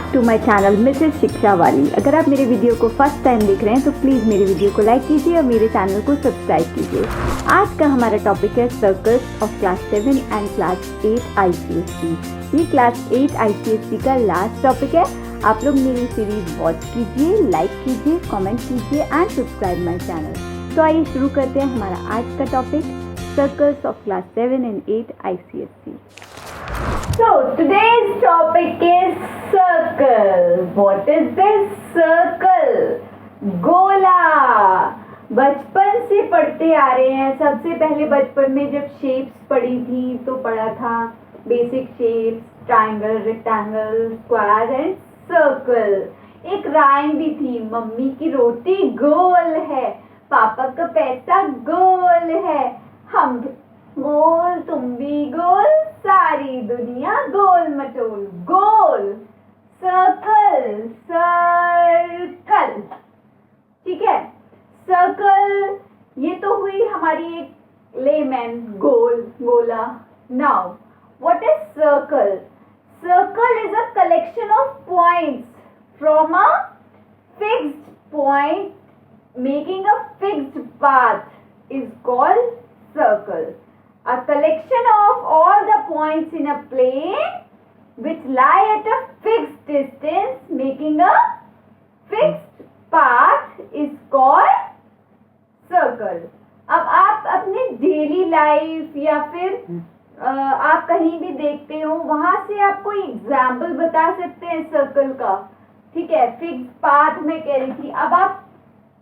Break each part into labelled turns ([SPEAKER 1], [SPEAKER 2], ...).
[SPEAKER 1] Back to my channel Mrs Shiksha वाली। अगर आप मेरे वीडियो को फर्स्ट टाइम देख रहे हैं तो प्लीज़ मेरे वीडियो को लाइक कीजिए और मेरे चैनल को सब्सक्राइब कीजिए। आज का हमारा टॉपिक है circles of class 7 and class 8 ICSE। ये क्लास 8 ICSE का लास्ट टॉपिक है। आप लोग मेरी सीरीज वॉच कीजिए, लाइक कीजिए, कमेंट कीजिए एंड सब्सक्राइब माय चैनल। तो आइए शुरू करते हैं हमारा आज का topic, circles of class 7 and 8 ICSE। So today's topic is circle. What is this circle? गोला। बचपन से पढ़ते आ रहे हैं। सबसे पहले बचपन में जब शेप्स पढ़ी थी तो पढ़ा था basic shapes, triangle, rectangle, square and circle. एक राइम भी थी, मम्मी की रोटी गोल है, पापा का पैसा गोल है, हम गोल तुम भी गोल, सारी दुनिया गोल मटोल। गोल, सर्कल, सर्कल, ठीक है। सर्कल ये तो हुई हमारी एक लेमैन, गोल, गोला। Now what is circle? Circle is a collection of points from a fixed point making a fixed path is called circle. A collection of all the points in a plane which lie at a fixed distance making a fixed path is called circle. अब आप अपने daily life या फिर आप कहीं भी देखते हो, वहां से आप कोई एग्जाम्पल बता सकते हैं सर्कल का, ठीक है। फिक्स्ड पाथ में कह रही थी। अब आप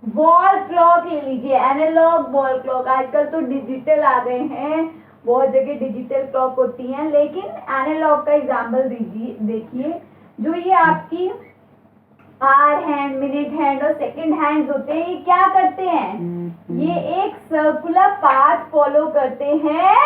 [SPEAKER 1] वॉल क्लॉक ले लीजिए, एनालॉग वॉल क्लॉक। आजकल तो डिजिटल आ गए हैं, बहुत जगह डिजिटल क्लॉक होती हैं, लेकिन एनालॉग का एग्जाम्पल देखिए। जो ये आपकी आवर हैंड, मिनट हैंड और सेकंड हैंड्स होते हैं, ये क्या करते हैं? ये एक सर्कुलर पाथ फॉलो करते हैं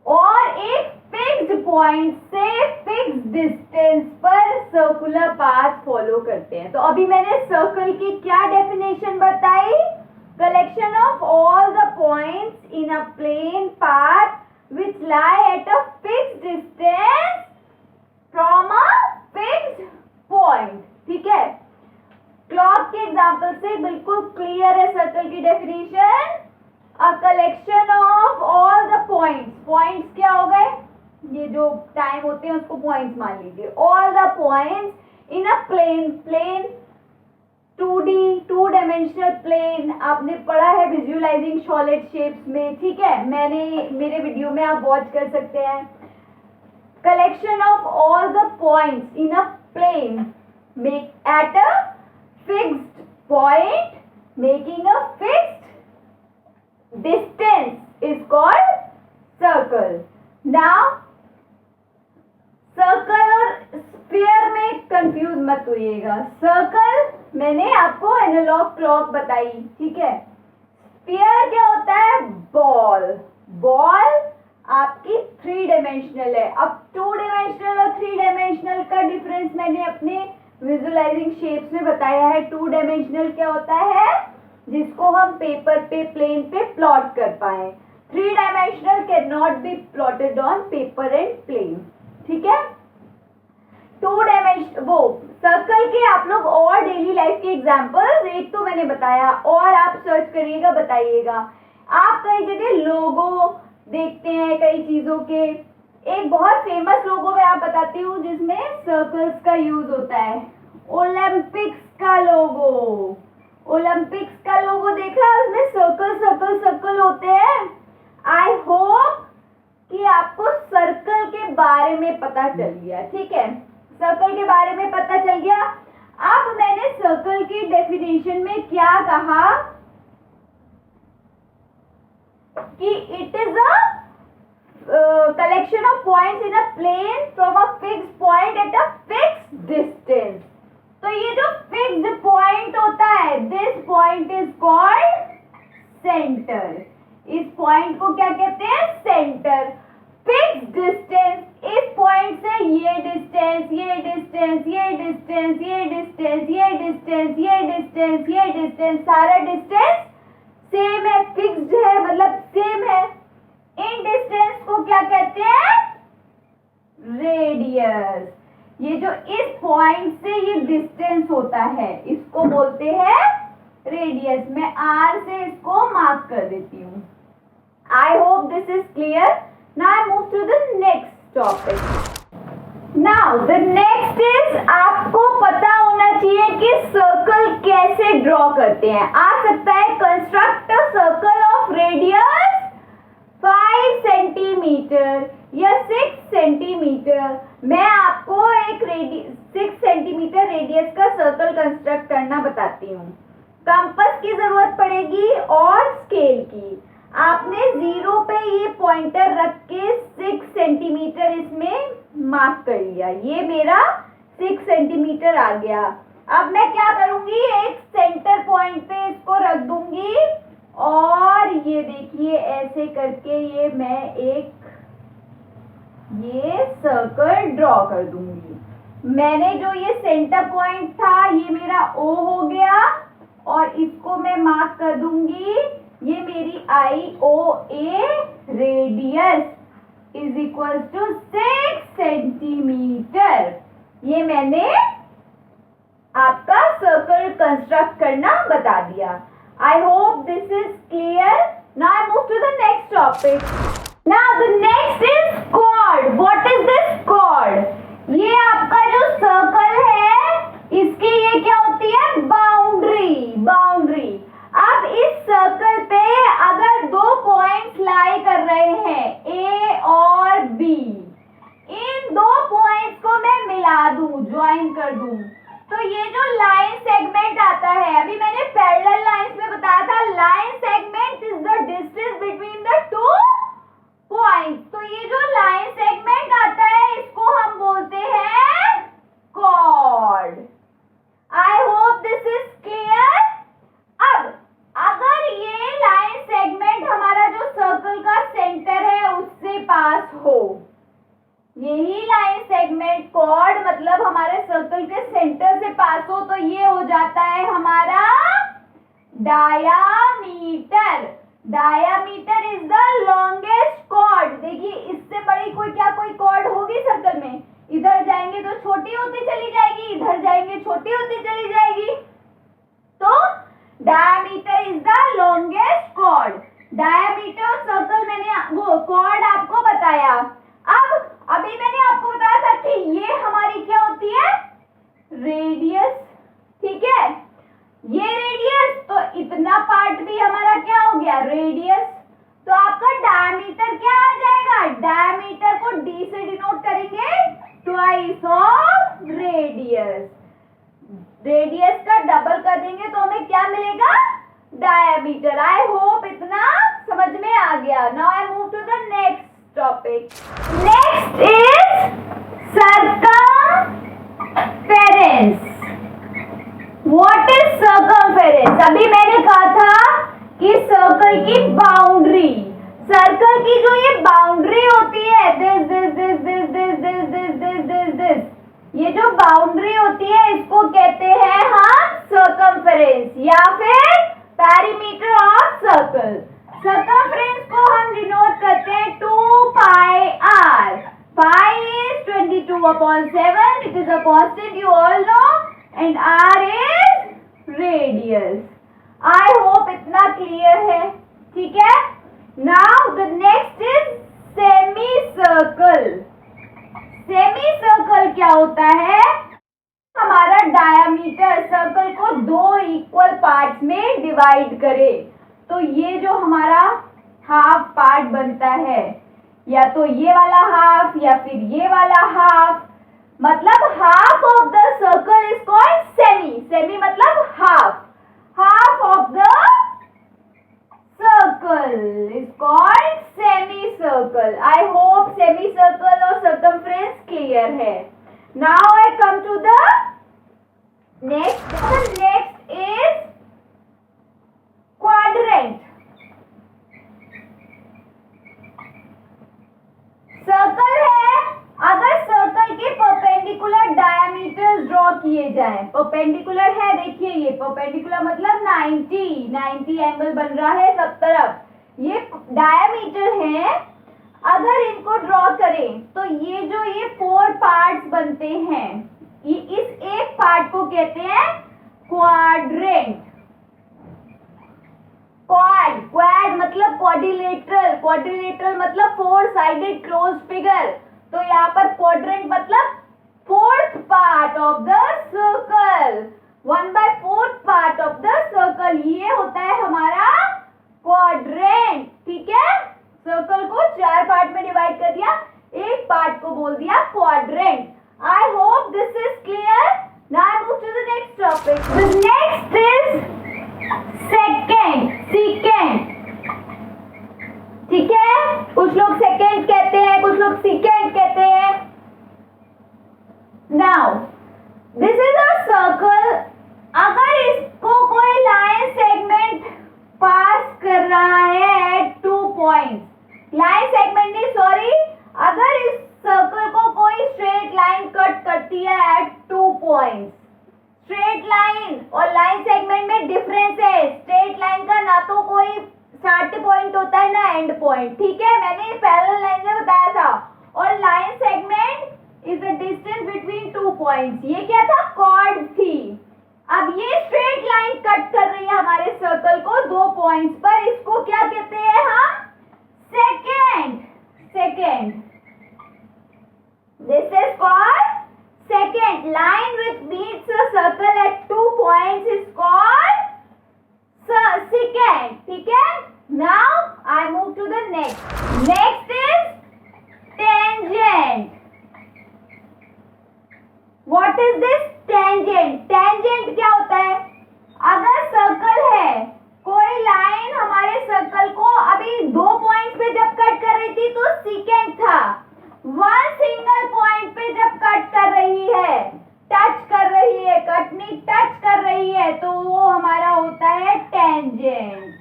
[SPEAKER 1] और एक फिक्स्ड पॉइंट से फिक्स्ड डिस्टेंस पर सर्कुलर पाथ फॉलो करते हैं। तो अभी मैंने सर्कल की क्या डेफिनेशन बताई? Collection of all the points in a plane path which lie at a fixed distance from a fixed point, ठीक है। क्लॉक के एग्जांपल से बिल्कुल क्लियर है सर्कल की definition. A collection of all the points, points क्या हो गए? ये जो टाइम होते हैं उसको पॉइंट्स मान लीजिए। All the points in a plane, plane 2D, two dimensional plane आपने पढ़ा है विजुअलाइजिंग सॉलिड शेप्स में, ठीक है। मेरे वीडियो में आप वॉच कर सकते हैं। Collection of all the points in a plane make at a fixed point making a fixed distance is called circle. Now circle और स्फीयर में कंफ्यूज मत होइएगा। सर्कल मैंने आपको एनालॉग क्लॉक बताई, ठीक है। स्फीयर क्या होता है? बॉल। बॉल आपकी 3 डायमेंशनल है। अब 2 डायमेंशनल और 3 डायमेंशनल का डिफरेंस मैंने अपने विजुअलाइजिंग शेप्स में बताया है। 2 डायमेंशनल क्या होता है? जिसको हम पेपर पे, प्लेन पे प्लॉट कर पाए। 3 dimensional can not be plotted on paper and plane, ठीक है। 2 डायमेंशन वो सर्कल के आप लोग और डेली लाइफ के एग्जांपल्स, एक तो मैंने बताया और आप सर्च करिएगा, बताइएगा। आप कई जगह लोगो देखते हैं कई चीजों के। एक बहुत फेमस लोगो मैं आप बताती हूँ जिसमें सर्कल्स का यूज होता है। ओलंपिक्स का लोगो, ओलंपिक्स का लोगो देखा, उसमें सर्कल सर्कल सर्कल होते हैं। आई होप कि आपको सर्कल के बारे में पता चल गया, ठीक है। सर्कल के बारे में पता चल गया। अब मैंने सर्कल की डेफिनेशन में क्या कहा कि it is a collection of points in a plane from a fixed point at a fixed distance. तो ये जो फिक्स्ड पॉइंट होता है, this point is called centre. इस पॉइंट को क्या कहते हैं? सेंटर। फिक्स्ड डिस्टेंस, इस पॉइंट से ये डिस्टेंस, ये डिस्टेंस, ये डिस्टेंस, ये डिस्टेंस, ये डिस्टेंस, ये डिस्टेंस, ये डिस्टेंस, सारा डिस्टेंस सेम है, फिक्स्ड है, मतलब सेम है। इन डिस्टेंस को क्या कहते हैं? रेडियस। ये जो इस पॉइंट से ये डिस्टेंस होता है इसको बोलते हैं रेडियस। मैं आर से इसको मार्क कर देती हूँ। I hope this is clear. Now I move to the next topic. Now the next is, आपको पता होना चाहिए कि सर्कल कैसे ड्रॉ करते हैं। आ सकता है construct a circle of radius 5 centimetre या 6 सेंटीमीटर। मैं आपको एक 6 सेंटीमीटर रेडियस का सर्कल कंस्ट्रक्ट करना बताती हूँ। कंपास की जरूरत पड़ेगी और स्केल की। आपने 0 पे ये पॉइंटर रख के 6 सेंटीमीटर इसमें मार्क कर लिया। ये मेरा 6 सेंटीमीटर आ गया। अब मैं क्या करूंगी, एक सेंटर पॉइंट पे इसको रख दूंगी और ये देखिए ऐसे करके ये सर्कल ड्रॉ कर दूंगी। मैंने जो ये सेंटर पॉइंट था ये मेरा O हो गया और इसको मैं मार्क कर दूंगी। ये मेरी IOA radius is equal to 6 centimetre. ये मैंने आपका सर्कल कंस्ट्रक्ट करना बता दिया। I hope this is clear. Now I move to the next topic. Now the next is chord. What is this chord? ये आपका जो सर्कल है इसकी ये क्या होती है, बाउंड्री। अब इस सर्कल पे अगर 2 पॉइंट्स लाई कर रहे हैं A और B, इन 2 पॉइंट्स को मैं मिला दूं, ज्वाइन कर दूं, तो ये जो लाइन सेगमेंट आता है, अभी मैंने पैरेलल लाइंस में बताया था, line segment is the distance between the 2 points. तो ये जो लाइन सेगमेंट आता है इसको हम बोलते हैं chord. I hope this is clear. अब अगर ये लाइन सेगमेंट हमारा जो सर्कल का सेंटर है उससे पास हो, यही लाइन सेगमेंट कॉर्ड मतलब हमारे सर्कल के सेंटर से पास हो, तो ये हो जाता है हमारा diameter. Diameter is the longest chord. देखिए इससे बड़ी कोई कॉर्ड होगी सर्कल में, इधर जाएंगे तो छोटी होती चली जाएगी, इधर जाएंगे छोटी होती चली जाएगी। तो diameter is the longest chord. Diameter circle मैंने वो कॉर्ड आपको बताया। अब अभी मैंने आपको बताया था कि ये हमारी क्या होती है, रेडियस। ठीक है, ये रेडियस, तो इतना पार्ट भी हमारा क्या हो गया, रेडियस। तो आपका डायमीटर क्या आ जाएगा, डायमीटर को डी से डिनोट करेंगे, ट्वाइस ऑफ रेडियस। रेडियस का डबल कर देंगे तो हमें क्या मिलेगा, डायमीटर। आई होप इतना समझ में आ गया। Now I move to the next topic. Next is circumference. What is circumference? अभी मैंने कहा था कि सर्कल की बाउंड्री, सर्कल की जो ये बाउंड्री होती है, दिस, ये जो बाउंड्री होती है इसको कहते हैं हम सर्कमफेरेंस या फिर पेरीमीटर ऑफ सर्कल। सर्कमफेरेंस को हम डिनोट करते हैं 2 pi r। Pi is 22/7, it is a constant you all know, and r is radius. I hope इतना क्लियर है। ठीक है, now the next is semi circle. Semi circle क्या होता है, हमारा डायामीटर सर्कल को 2 इक्वल पार्ट्स में डिवाइड करे, तो ये जो हमारा हाफ पार्ट बनता है, या तो ये वाला हाफ या फिर ये वाला हाफ, मतलब half of the circle is called semi. Semi मतलब half, half of the circle is called semi circle. I hope semi circle और सर्कमफ्रेंस क्लियर है। Now I come to the next. Next is quadrant. Circle है, अगर circle के perpendicular diameters draw किए जाएं, perpendicular है, देखिए ये परपेंडिकुलर मतलब 90 एंगल बन रहा है सब तरफ, ये डायमीटर है। अगर इनको ड्रॉ करें तो ये 4 पार्ट्स बनते हैं, ये इस एक पार्ट को कहते हैं क्वाड्रेंट। क्वाड मतलब क्वाड्रिलेटरल, क्वाड्रिलेटरल मतलब 4 साइडेड क्लोज फिगर। तो यहाँ पर क्वाड्रेंट मतलब 4th part of the circle, 1/4 part of the circle, ये होता है हमारा क्वाड्रेंट। ठीक है, सर्कल को 4 पार्ट में डिवाइड कर दिया, एक पार्ट को बोल दिया quadrant. I hope this is clear. Now I move to the next topic. The next is second. ठीक है, कुछ लोग सेकेंड कहते हैं, कुछ लोग सेकेंड कहते हैं। Now this is a circle. अगर इसको कोई लाइन सेगमेंट पास कर रहा है एट 2 पॉइंट्स, लाइन सेगमेंट नहीं सॉरी, अगर इस सर्कल को कोई स्ट्रेट लाइन कट करती है एट 2 पॉइंट्स, स्ट्रेट लाइन और लाइन सेगमेंट में डिफरेंस है। स्ट्रेट लाइन का ना तो कोई स्टार्ट पॉइंट होता है ना एंड पॉइंट। ठीक है, मैंने पैरेलल लाइन में बताया था। और line segment is the distance between 2 points. ये क्या था, कॉर्ड थी। अब ये स्ट्रेट लाइन कट कर रही है हमारे सर्कल को 2 पॉइंट्स पर, इसको क्या कहते हैं हम, second. This is called second. Line which meets a circle at 2 points is called secant. ठीक है, now I move to the next is tangent. What is this tangent? Tangent क्या होता है, अगर सर्कल है, कोई लाइन हमारे सर्कल को अभी 2 पॉइंट्स पे जब कट कर रही थी तो सेकेंड था, 1 सिंगल पॉइंट पे जब कट कर रही है, टच कर रही है, कट नहीं टच कर रही है, तो वो हमारा होता है टेंजेंट।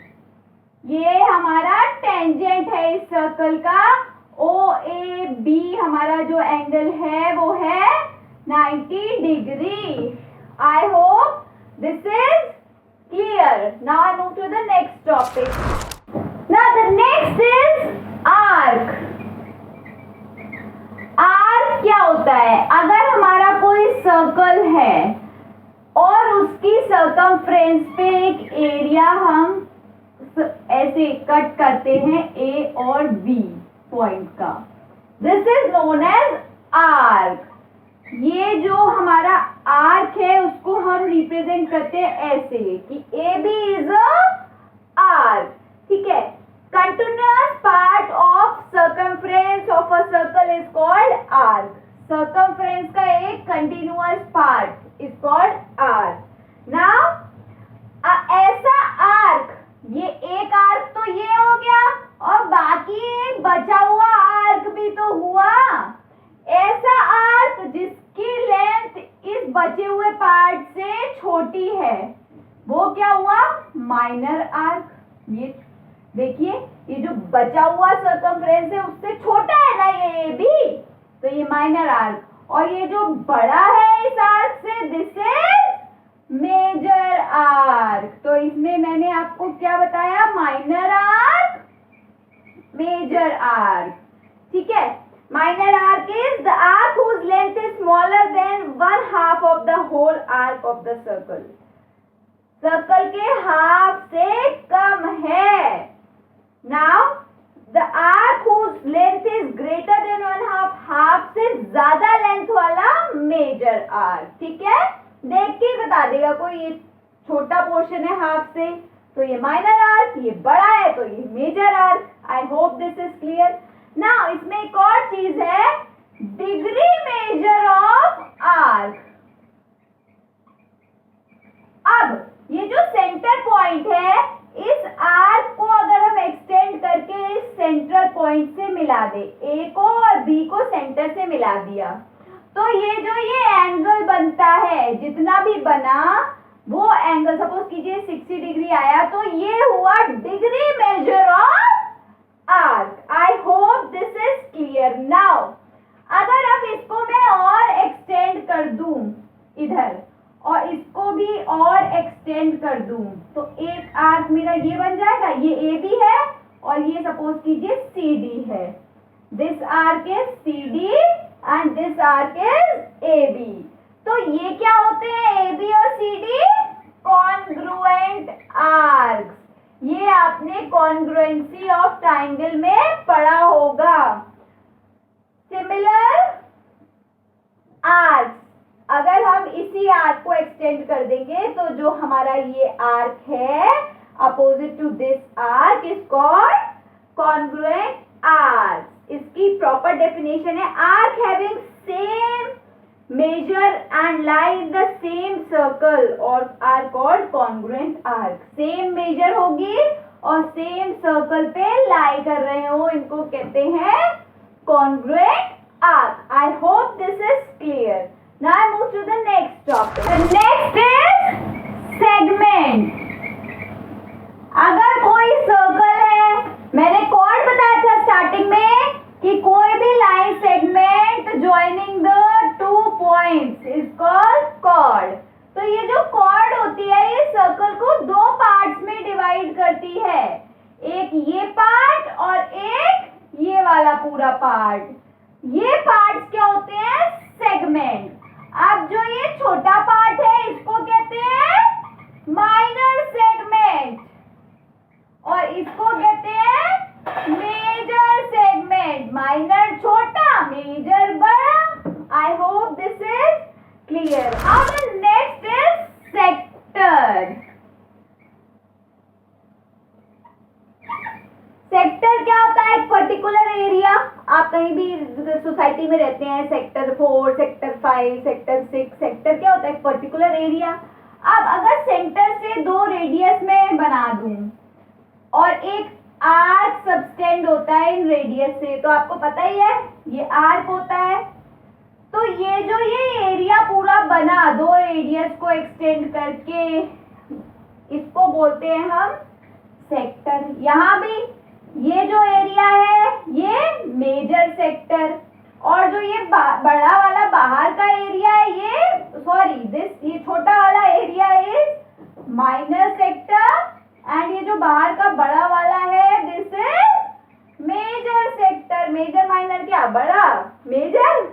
[SPEAKER 1] ये हमारा टेंजेंट है इस सर्कल का। OAB हमारा जो एंगल है वो है 90 degree. I hope this is clear. Now I move to the next topic. Now the next is arc. Arc क्या होता है, अगर हमारा कोई सर्कल है और उसकी सर्कमफ्रेंस पे एक एरिया हम ऐसे कट करते हैं A और B पॉइंट का, this is known as arc. ये जो हमारा आर्क है उसको हम रिप्रेजेंट करते हैं ऐसे कि AB इज अ आर्क। ठीक है, continuous part of circumference of a circle is called arc. Circumference का एक continuous part is called arc. Now ऐसा arc, ये एक arc तो ये हो गया और बाकी एक बचा हुआ arc भी तो हुआ। ऐसा arc जिसकी लेंथ इस बचे हुए पार्ट से छोटी है वो क्या हुआ, माइनर आर्क। ये देखिए, ये जो बचा हुआ सर्कमफ्रेंस है उससे छोटा है ना ये AB, तो ये माइनर आर्क। और ये जो बड़ा है इस आर्क से, दिस इज मेजर आर्क। तो इसमें मैंने आपको क्या बताया, माइनर आर्क, मेजर आर्क। ठीक है, minor arc is the arc whose length is smaller than 1/2 of the whole arc of the circle. Circle के हाफ से कम है। Now the arc whose length is greater than 1/2, half से ज्यादा length वाला major arc. ठीक है, देख के बता देगा कोई, ये छोटा पोर्शन है हाफ से तो ये माइनर आर्क, ये बड़ा है तो ये major arc. I hope this is clear. Now इसमें एक और चीज है, डिग्री मेजर ऑफ आर्क। अब ये जो सेंटर पॉइंट है, इस आर्क को अगर हम एक्सटेंड करके इस सेंटर पॉइंट से मिला दे, A को और B को सेंटर से मिला दिया, तो ये जो ये एंगल बनता है, जितना भी बना वो एंगल, सपोज कीजिए 60 डिग्री आया, तो ये हुआ degree measure of arc. I hope this is clear. Now अगर अब इसको मैं और एक्सटेंड कर दूं इधर और इसको भी और एक्सटेंड कर दूं, तो एक आर्क मेरा ये बन जाएगा, ये AB है और ये सपोज कीजिए CD है। This arc is CD and this arc is AB। तो ये क्या होते हैं AB और CD? Congruent arcs. ये आपने कॉन्ग्रुएंसी ऑफ ट्राइंगल में पढ़ा होगा। सिमिलर आर्क्स, अगर हम इसी आर्क को एक्सटेंड कर देंगे तो जो हमारा ये आर्क है opposite to this arc is called congruent arc. इसकी प्रॉपर डेफिनेशन है arc having same measure and lie in the same circle और are called congruent arc. Same measure होगी और सेम सर्कल पे लाई कर रहे हो, इनको कहते हैं congruent arc. I hope this is clear. Now I move to the next topic. The next is segment. अगर कोई सर्कल है, मैंने कॉर्ड बताया था स्टार्टिंग में कि कोई भी line segment joining the 2 points is called chord. तो ये जो कॉर्ड होती है ये सर्कल को 2 पार्ट्स में डिवाइड करती है, एक ये पार्ट और एक ये वाला पूरा पार्ट। ये पार्ट्स क्या होते हैं? सेगमेंट। अब जो ये छोटा पार्ट है इसको कहते हैं माइनर सेगमेंट और इसको कहते हैं मेजर सेगमेंट। माइनर छोटा, मेजर बड़ा। आई hope this is clear. Now the next is sector. Sector क्या होता है? एक पर्टिकुलर एरिया। आप कहीं भी सोसाइटी में रहते हैं, सेक्टर 4, सेक्टर 5, सेक्टर 6, सेक्टर क्या होता है? एक पर्टिकुलर एरिया। अब अगर सेंटर से 2 रेडियस में बना दूं और एक आर्क सबटेंड होता है इन रेडियस से, तो आपको पता ही है ये आर्क होता है। तो ये जो ये एरिया पूरा बना 2 रेडियस को एक्सटेंड करके, इसको बोलते हैं हम सेक्टर। यहाँ भी ये जो एरिया है ये मेजर सेक्टर और जो ये बड़ा वाला बाहर का एरिया है ये छोटा वाला area is minor sector and ये जो बाहर का बड़ा वाला है this is major sector. Major minor क्या? बड़ा मेजर,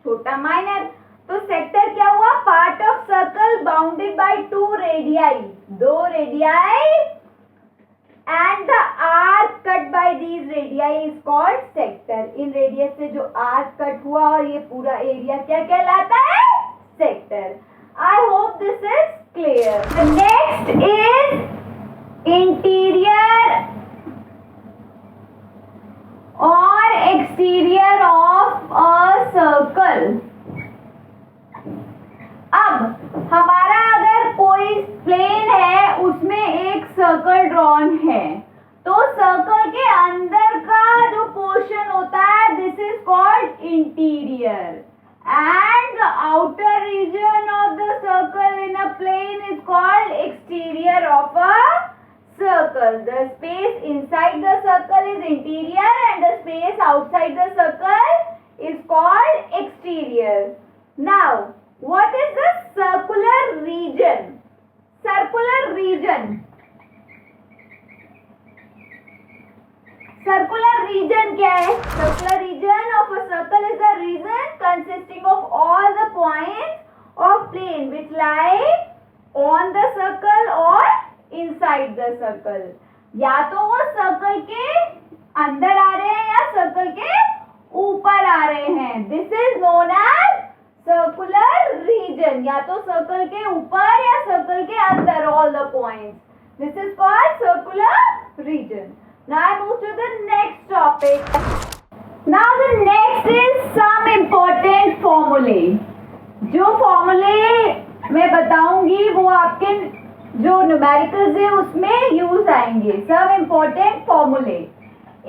[SPEAKER 1] छोटा माइनर। तो सेक्टर क्या हुआ? Part of circle bounded by 2 radii, 2 radii and the arc cut by these radii is called sector. In radius से जो आर्क कट हुआ और ये पूरा एरिया क्या कहलाता है? Sector. I hope this is clear. The next is interior और exterior of a circle. अब हमारा अगर कोई प्लेन है उसमें एक सर्कल ड्रॉन है, तो सर्कल के अंदर का जो पोर्शन होता है this is called interior and the outer region of the circle in a plane is called exterior of a circle. The space inside the circle is interior and the space outside the circle is called exterior. Now what is the circular region? Circular region. Circular region क्या है? Circular region of a circle is a region consisting of all the points of plane which lie on the circle or inside the circle. या तो वो circle के अंदर आ रहे हैं या सर्कल के ऊपर आ रहे हैं। This is known as circular region. या तो सर्कल के ऊपर या सर्कल के अंदर, all the points. This is called circular region. Now I move to the next topic. Now the next is some important formulae. जो फॉर्मूले मैं बताऊंगी वो आपके जो न्यूमेरिकल्स है उसमें यूज आएंगे। सम इम्पोर्टेंट फॉर्मूले।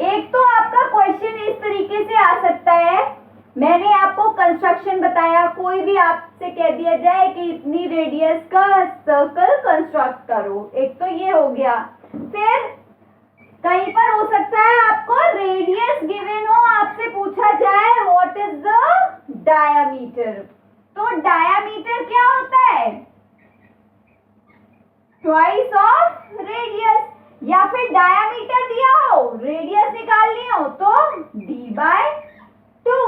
[SPEAKER 1] एक तो आपका क्वेश्चन इस तरीके से आ सकता है, मैंने आपको कंस्ट्रक्शन बताया, कोई भी आपसे कह दिया जाए कि इतनी रेडियस का सर्कल कंस्ट्रक्ट करो, एक तो ये हो गया। फिर कहीं पर हो सकता है आपको रेडियस गिवन हो, आपसे पूछा जाए व्हाट इज द डायामीटर। तो डायामीटर क्या होता है? Twice of radius. या फिर डायामीटर दिया हो, रेडियस निकालनी हो तो d/2।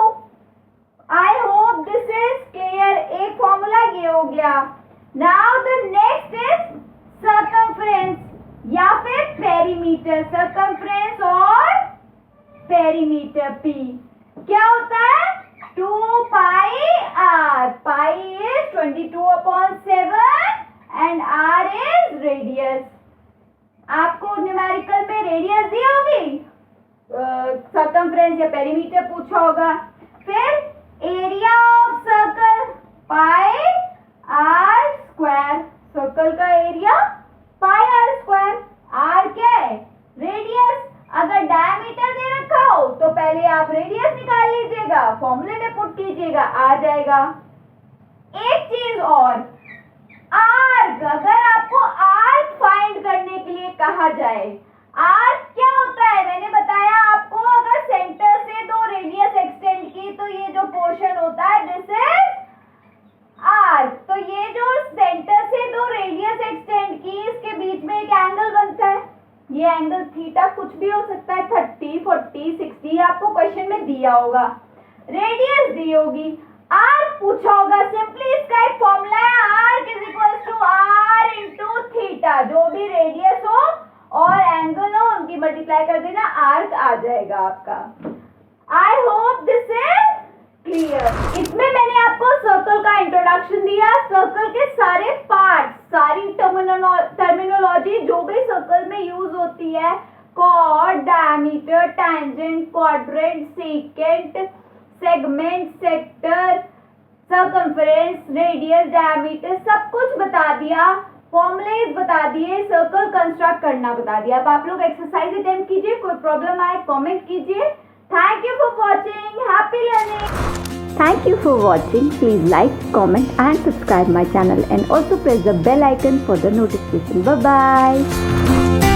[SPEAKER 1] I hope this is clear. एक फॉर्मूला ये हो गया। Now the next is circumference या फिर पेरीमीटर। सर्कमफ्रेंस और पेरीमीटर P क्या होता है? 2 pi r। Pi is 22/7 and r is radius. आपको न्यूमेरिकल में रेडियस दी होगी, सर्कमफ्रेंस या पेरीमीटर पूछा होगा। फिर area of circle pi r square. Circle का area pi r square. r क्या है? रेडियस। अगर डायमीटर दे रखा हो तो पहले आप रेडियस निकाल लीजिएगा, फॉर्मूले में पुट कीजिएगा, आ जाएगा। एक चीज और, आर्क। अगर आपको आर्क फाइंड करने के लिए कहा जाए, आर्क क्या होता है? मैंने बताया आपको, अगर सेंटर से दो रेडियस एक्सटेंड की तो ये जो पोर्शन होता है दिस इज आर्क। तो ये जो सेंटर से दो रेडियस एक्सटेंड की, इसके बीच में एक एंगल बनता है। ये एंगल थीटा कुछ भी हो सकता है, 30, 40, 60, आपको क्वेश्चन में दिया होगा। रेडियस दी होगी, आर्क पूछा होगा। सिंपली इसका एक फॉर्मूला है, arc is equal to R into theta. जो भी रेडियस हो और एंगल हो उनकी मल्टीप्लाई कर देना, आर्क आ जाएगा आपका। आई होप दिस इज क्लियर। इसमें मैंने आपको सर्कल का इंट्रोडक्शन दिया, सर्कल के सारे पार्ट्स, सारी टर्मिनोलॉजी जो भी सर्कल में यूज होती है, chord, diameter, tangent, quadrant, secant, segment, sector, circumference, radius, diameter, सब कुछ बता दिया। फॉर्मूलेज बता दिए, सर्कल कंस्ट्रक्ट करना बता दिया। अब आप लोग एक्सरसाइज अटेम्प्ट कीजिए, कोई प्रॉब्लम आए कमेंट कीजिए। Thank you for watching, happy learning.
[SPEAKER 2] Thank you for watching. Please like, comment and subscribe my channel and also press the bell icon for the notification. Bye bye.